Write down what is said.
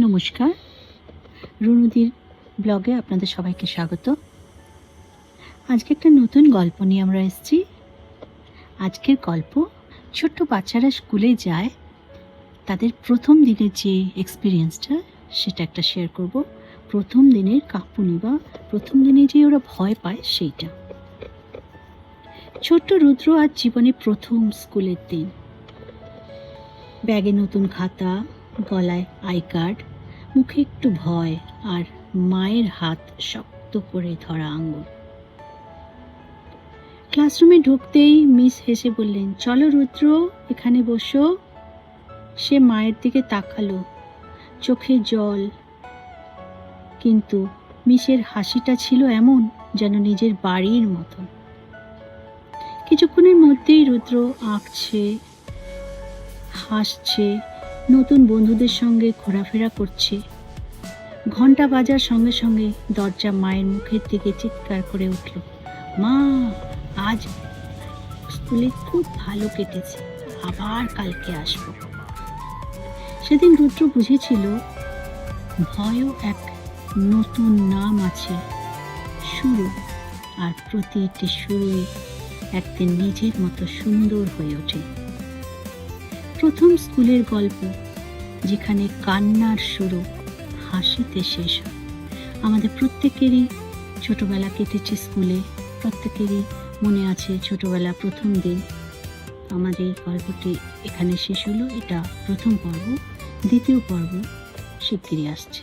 নমস্কার, রুনুদির ব্লগে আপনাদের সবাইকে স্বাগত। আজকে একটা নতুন গল্প নিয়ে আমরা এসেছি। আজকের গল্প, ছোট্ট বাচ্চারা স্কুলে যায়, তাদের প্রথম দিনের যে এক্সপিরিয়েন্সটা সেটা একটা শেয়ার করব। প্রথম দিনের কাঁপুনি বা প্রথম দিনে যে ওরা ভয় পায় সেইটা। ছোট্ট রুদ্র আজ জীবনে প্রথম স্কুলের দিন। ব্যাগে নতুন খাতা, গলায় আই কার্ড, মুখে একটু ভয় আর মায়ের হাত শক্ত করে ধরা আঙুল। ক্লাসরুমে ঢুকতেই মিস হেসে বললেন, চলো রুদ্র, এখানে বসো। সে মায়ের দিকে তাকালো, চোখে জল, কিন্তু মিসের হাসিটা ছিল এমন যেন নিজের বাড়ির মতো। কিছুক্ষণের মধ্যেই রুদ্র আঁকছে, হাসছে, নতুন বন্ধুদের সঙ্গে ঘোরাফেরা করছে। ঘন্টা বাজার সঙ্গে সঙ্গে দরজা মায়ের মুখের দিকে চিৎকার করে উঠল, মা, আজ স্কুলে খুব ভালো কেটেছে, আবার কালকে আসবো। সেদিন রুদ্র বুঝেছিল ভয়ও এক নতুন নাম আছে, শুরু। আর প্রতিটি শুরুই একদিন নিজের মতো সুন্দর হয়ে ওঠে। প্রথম স্কুলের গল্প, যেখানে কান্নার শুরু হাসিতে শেষ হয়। আমাদের প্রত্যেকেরই ছোটবেলা কেটেছে স্কুলে, প্রত্যেকেরই মনে আছে ছোটবেলা প্রথম দিন। আমাদের গল্পটি এখানে শেষ হলো। এটা প্রথম পর্ব। দ্বিতীয় পর্ব শিগগিরই আসছে।